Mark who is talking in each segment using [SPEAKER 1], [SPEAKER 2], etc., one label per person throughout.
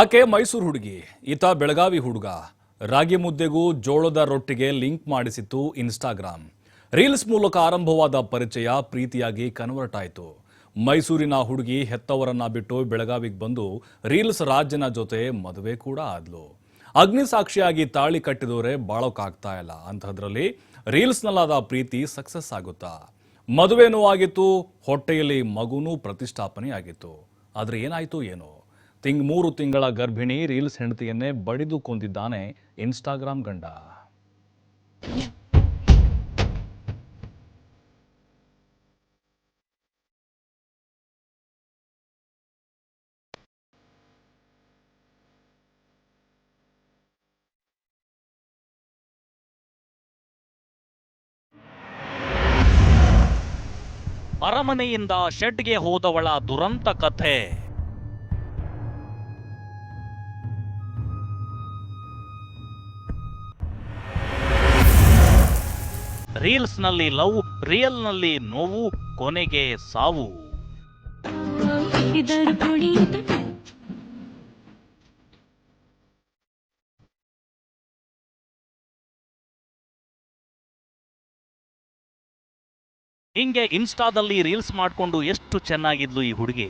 [SPEAKER 1] ಆಕೆ ಮೈಸೂರು ಹುಡುಗಿ, ಈತ ಬೆಳಗಾವಿ ಹುಡುಗ. ರಾಗಿ ಮುದ್ದೆಗೂ ಜೋಳದ ರೊಟ್ಟಿಗೆ ಲಿಂಕ್ ಮಾಡಿಸಿತ್ತು ಇನ್ಸ್ಟಾಗ್ರಾಮ್. ರೀಲ್ಸ್ ಮೂಲಕ ಆರಂಭವಾದ ಪರಿಚಯ ಪ್ರೀತಿಯಾಗಿ ಕನ್ವರ್ಟ್ ಆಯಿತು. ಮೈಸೂರಿನ ಹುಡುಗಿ ಹೆತ್ತವರನ್ನ ಬಿಟ್ಟು ಬೆಳಗಾವಿಗೆ ಬಂದು ರೀಲ್ಸ್ ರಾಜನ ಜೊತೆ ಮದುವೆ ಕೂಡ ಆದ್ಲು. ಅಗ್ನಿ ಸಾಕ್ಷಿಯಾಗಿ ತಾಳಿ ಕಟ್ಟಿದವರೇ ಬಾಳೋಕ್ಕಾಗ್ತಾ ಇಲ್ಲ. ಅಂಥದ್ರಲ್ಲಿ ರೀಲ್ಸ್ನಲ್ಲಾದ ಪ್ರೀತಿ ಸಕ್ಸಸ್ ಆಗುತ್ತಾ? ಮದುವೆನೂ ಆಗಿತ್ತು, ಹೊಟ್ಟೆಯಲ್ಲಿ ಮಗುನೂ ಪ್ರತಿಷ್ಠಾಪನೆ ಆಗಿತ್ತು. ಆದ್ರೆ ಏನಾಯ್ತು ಏನೋ? 3 ತಿಂಗಳ ಗರ್ಭಿಣಿ ರೀಲ್ಸ್ ಹೆಂಡತಿಯನ್ನೇ ಬಡಿದು ಕೊಂದಿದ್ದಾನೆ ಇನ್ಸ್ಟಾಗ್ರಾಮ್ ಗಂಡ.
[SPEAKER 2] ಅರಮನೆಯಿಂದ ಶೆಡ್ಗೆ ಹೋದವಳ ದುರಂತ ಕಥೆ. ರೀಲ್ಸ್ನಲ್ಲಿ ಲವ್, ರಿಯಲ್ನಲ್ಲಿ ನೋವು, ಕೊನೆಗೆ ಸಾವು. ಹಿಂಗೆ ಇನ್ಸ್ಟಾದಲ್ಲಿ ರೀಲ್ಸ್ ಮಾಡಿಕೊಂಡು ಎಷ್ಟು ಚೆನ್ನಾಗಿದ್ಲು ಈ ಹುಡುಗಿ.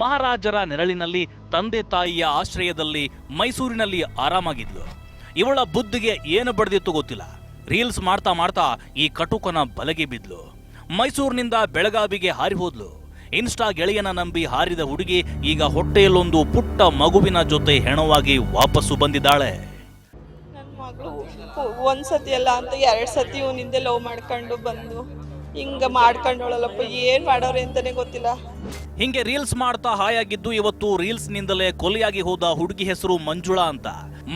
[SPEAKER 2] ಮಹಾರಾಜರ ನೆರಳಿನಲ್ಲಿ, ತಂದೆ ತಾಯಿಯ ಆಶ್ರಯದಲ್ಲಿ ಮೈಸೂರಿನಲ್ಲಿ ಆರಾಮಾಗಿದ್ಲು. ಇವಳ ಬುದ್ಧಿಗೆ ಏನು ಬಡ್ದಿತ್ತು ಗೊತ್ತಿಲ್ಲ. ರೀಲ್ಸ್ ಮಾಡ್ತಾ ಮಾಡ್ತಾ ಈ ಕಟುಕನ ಬಲೆಗೆ ಬಿದ್ಲು. ಮೈಸೂರಿನಿಂದ ಬೆಳಗಾವಿಗೆ ಹಾರಿ ಹೋದ್ಲು. ಇನ್ಸ್ಟಾ ಗೆಳೆಯನ ನಂಬಿ ಹಾರಿದ ಹುಡುಗಿ ಈಗ ಹೊಟ್ಟೆಯಲ್ಲೊಂದು ಪುಟ್ಟ ಮಗುವಿನ ಜೊತೆ ಹೆಣವಾಗಿ ವಾಪಸ್ಸು ಬಂದಿದ್ದಾಳೆ.
[SPEAKER 3] ನನ್ನ ಮಗಳು ಒಂದ್ಸತಿ ಅಲ್ಲ ಅಂತ 2 ಸತಿ ಇವನಿಂದ ಲವ್ ಮಾಡ್ಕೊಂಡು ಬಂದು ಹಿಂಗ ಮಾಡ್ಕೊಂಡೋಳಲ್ಲಪ್ಪ. ಏನ್ ಮಾಡೋರೆ ಅಂತಾನೆ ಗೊತ್ತಿಲ್ಲ.
[SPEAKER 2] ಹಿಂಗೆ ರೀಲ್ಸ್ ಮಾಡ್ತಾ ಹಾಯಾಗಿದ್ದು ಇವತ್ತು ರೀಲ್ಸ್ ನಿಂದಲೇ ಕೊಲೆಯಾಗಿ ಹೋದ ಹುಡುಗಿ ಹೆಸರು ಮಂಜುಳಾ ಅಂತ.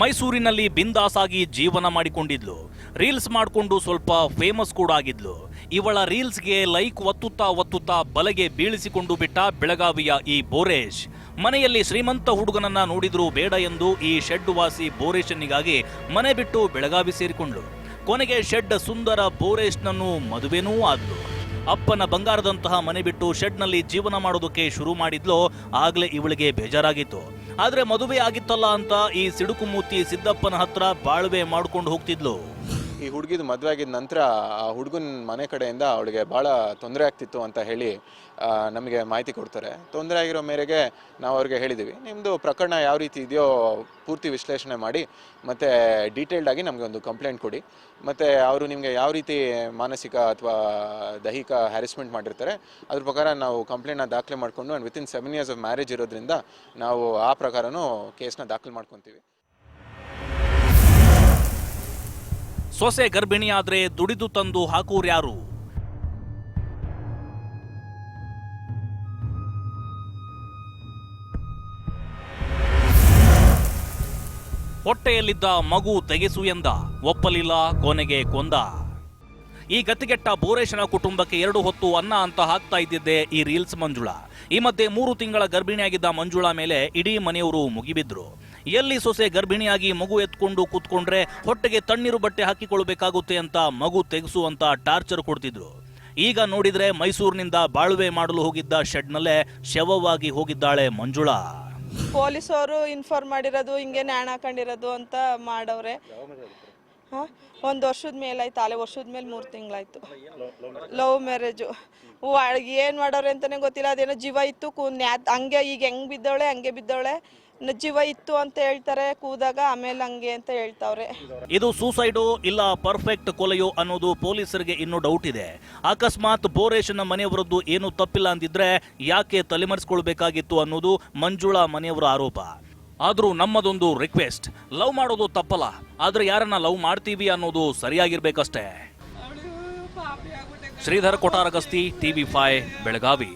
[SPEAKER 2] ಮೈಸೂರಿನಲ್ಲಿ ಬಿಂದಾಸಾಗಿ ಜೀವನ ಮಾಡಿಕೊಂಡಿದ್ಲು. ರೀಲ್ಸ್ ಮಾಡಿಕೊಂಡು ಸ್ವಲ್ಪ ಫೇಮಸ್ ಕೂಡ ಆಗಿದ್ಲು. ಇವಳ ರೀಲ್ಸ್ಗೆ ಲೈಕ್ ಒತ್ತುತ್ತಾ ಬಲೆಗೆ ಬೀಳಿಸಿಕೊಂಡು ಬಿಟ್ಟ ಬೆಳಗಾವಿಯ ಈ ಬೋರೇಶ್. ಮನೆಯಲ್ಲಿ ಶ್ರೀಮಂತ ಹುಡುಗನನ್ನ ನೋಡಿದ್ರು ಬೇಡ ಎಂದು ಈ ಶೆಡ್ ವಾಸಿ ಬೋರೇಶನಿಗಾಗಿ ಮನೆ ಬಿಟ್ಟು ಬೆಳಗಾವಿ ಸೇರಿಕೊಂಡ್ಳು. ಕೊನೆಗೆ ಶೆಡ್ ಸುಂದರ ಬೋರೇಶ್ನನ್ನು ಮದುವೆನೂ ಆದ್ಲು. ಅಪ್ಪನ ಬಂಗಾರದಂತಹ ಮನೆ ಬಿಟ್ಟು ಶೆಡ್ನಲ್ಲಿ ಜೀವನ ಮಾಡೋದಕ್ಕೆ ಶುರು ಮಾಡಿದ್ಲು. ಆಗ್ಲೇ ಇವಳಿಗೆ ಬೇಜಾರಾಗಿತ್ತು. ಆದ್ರೆ ಮದುವೆ ಆಗಿತ್ತಲ್ಲ ಅಂತ ಈ ಸಿಡುಕು ಮೂತಿ ಸಿದ್ದಪ್ಪನ ಹತ್ರ ಬಾಳ್ವೆ ಮಾಡ್ಕೊಂಡು ಹೋಗ್ತಿದ್ಲು.
[SPEAKER 4] ಈ ಹುಡುಗಿದು ಮದುವೆ ಆಗಿದ ನಂತರ ಆ ಹುಡುಗನ ಮನೆ ಕಡೆಯಿಂದ ಅವಳಿಗೆ ಭಾಳ ತೊಂದರೆ ಆಗ್ತಿತ್ತು ಅಂತ ಹೇಳಿ ನಮಗೆ ಮಾಹಿತಿ ಕೊಡ್ತಾರೆ. ತೊಂದರೆ ಆಗಿರೋ ಮೇರೆಗೆ ನಾವು ಅವ್ರಿಗೆ ಹೇಳಿದ್ದೀವಿ, ನಿಮ್ಮದು ಪ್ರಕರಣ ಯಾವ ರೀತಿ ಇದೆಯೋ ಪೂರ್ತಿ ವಿಶ್ಲೇಷಣೆ ಮಾಡಿ ಮತ್ತು ಡೀಟೇಲ್ಡ್ ಆಗಿ ನಮಗೆ ಒಂದು ಕಂಪ್ಲೇಂಟ್ ಕೊಡಿ. ಮತ್ತು ಅವರು ನಿಮಗೆ ಯಾವ ರೀತಿ ಮಾನಸಿಕ ಅಥವಾ ದೈಹಿಕ ಹ್ಯಾರೆಸ್ಮೆಂಟ್ ಮಾಡಿರ್ತಾರೆ ಅದ್ರ ಪ್ರಕಾರ ನಾವು ಕಂಪ್ಲೇಂಟ್ನ ದಾಖಲೆ ಮಾಡಿಕೊಂಡು and within 7 years of marriage ಇರೋದ್ರಿಂದ ನಾವು ಆ ಪ್ರಕಾರನೂ ಕೇಸ್ನ ದಾಖಲೆ ಮಾಡ್ಕೊತೀವಿ.
[SPEAKER 2] ಸೊಸೆ ಗರ್ಭಿಣಿಯಾದ್ರೆ ದುಡಿದು ತಂದು ಹಾಕೂರ್ಯಾರು? ಹೊಟ್ಟೆಯಲ್ಲಿದ್ದ ಮಗು ತೆಗೆಸು ಎಂದ, ಒಪ್ಪಲಿಲ್ಲ, ಕೊನೆಗೆ ಕೊಂದ. ಈ ಗತಿಗೆಟ್ಟ ಬೋರೇಶನ ಕುಟುಂಬಕ್ಕೆ 2 ಹೊತ್ತು ಅನ್ನ ಅಂತ ಹಾಕ್ತಾ ಇದ್ದಿದ್ದೆ ಈ ರೀಲ್ಸ್ ಮಂಜುಳಾ. ಈ ಮಧ್ಯೆ 3 ತಿಂಗಳ ಗರ್ಭಿಣಿಯಾಗಿದ್ದ ಮಂಜುಳಾ ಮೇಲೆ ಇಡೀ ಮನೆಯವರು ಮುಗಿಬಿದ್ರು. ಎಲ್ಲಿ ಸೊಸೆ ಗರ್ಭಿಣಿಯಾಗಿ ಮಗು ಎತ್ಕೊಂಡು ಕೂತ್ಕೊಂಡ್ರೆ ಹೊಟ್ಟೆಗೆ ತಣ್ಣೀರು ಬಟ್ಟೆ ಹಾಕಿಕೊಳ್ಬೇಕಾಗುತ್ತೆ ಅಂತ ಮಗು ತೆಗೆಸು ಅಂತ ಟಾರ್ಚರ್ ಕೊಡ್ತಿದ್ರು. ಈಗ ನೋಡಿದ್ರೆ ಮೈಸೂರಿನಿಂದ ಬಾಳ್ವೆ ಮಾಡಲು ಹೋಗಿದ್ದ ಶೆಡ್ನಲ್ಲೇ ಶವವಾಗಿ ಹೋಗಿದ್ದಾಳೆ ಮಂಜುಳಾ.
[SPEAKER 3] ಪೊಲೀಸವರು ಇನ್ಫಾರ್ಮ್ ಮಾಡಿರೋದು ಹಿಂಗೆ ನ್ಯಾಣ ಹಾಕೊಂಡಿರೋದು ಅಂತ ಮಾಡವ್ರೆ. 1 ವರ್ಷದ ಮೇಲಾಯ್ತು. 4 ವರ್ಷದ ಮೇಲೆ 3 ತಿಂಗಳಾಯ್ತು. Love marriage. ಏನು ಮಾಡೋರೆ ಅಂತಾನೆ ಗೊತ್ತಿಲ್ಲ. ಅದೇನೋ ಜೀವ ಇತ್ತು ಹಂಗೆ ಈಗ ಹೆಂಗ್ ಬಿದ್ದವಳೆ ಹಂಗೆ ಬಿದ್ದವಳೆ. ಜೀವ ಇತ್ತು ಅಂತ ಹೇಳ್ತಾರೆ ಕೂದಾಗ, ಆಮೇಲೆ ಹಂಗೆ ಅಂತ ಹೇಳ್ತಾವ್ರೆ.
[SPEAKER 2] ಇದು ಸೂಸೈಡೋ ಇಲ್ಲ ಪರ್ಫೆಕ್ಟ್ ಕೊಲೆಯೋ ಅನ್ನೋದು ಪೊಲೀಸರಿಗೆ ಇನ್ನೂ ಡೌಟ್ ಇದೆ. ಅಕಸ್ಮಾತ್ ಬೋರೇಶನ ಮನೆಯವರದ್ದು ಏನು ತಪ್ಪಿಲ್ಲ ಅಂದಿದ್ರೆ ಯಾಕೆ ತಲೆಮರೆಸ್ಕೊಳ್ಬೇಕಾಗಿತ್ತು ಅನ್ನೋದು ಮಂಜುಳಾ ಮನೆಯವರ ಆರೋಪ. ಆದ್ರೂ ನಮ್ಮದೊಂದು ರಿಕ್ವೆಸ್ಟ್, ಲವ್ ಮಾಡೋದು ತಪ್ಪಲ್ಲ, ಆದ್ರೆ ಯಾರನ್ನ ಲವ್ ಮಾಡ್ತೀವಿ ಅನ್ನೋದು ಸರಿಯಾಗಿರ್ಬೇಕಷ್ಟೇ. ಶ್ರೀಧರ್ ಕೊಟಾರಗಸ್ತಿ, TV5 ಬೆಳಗಾವಿ.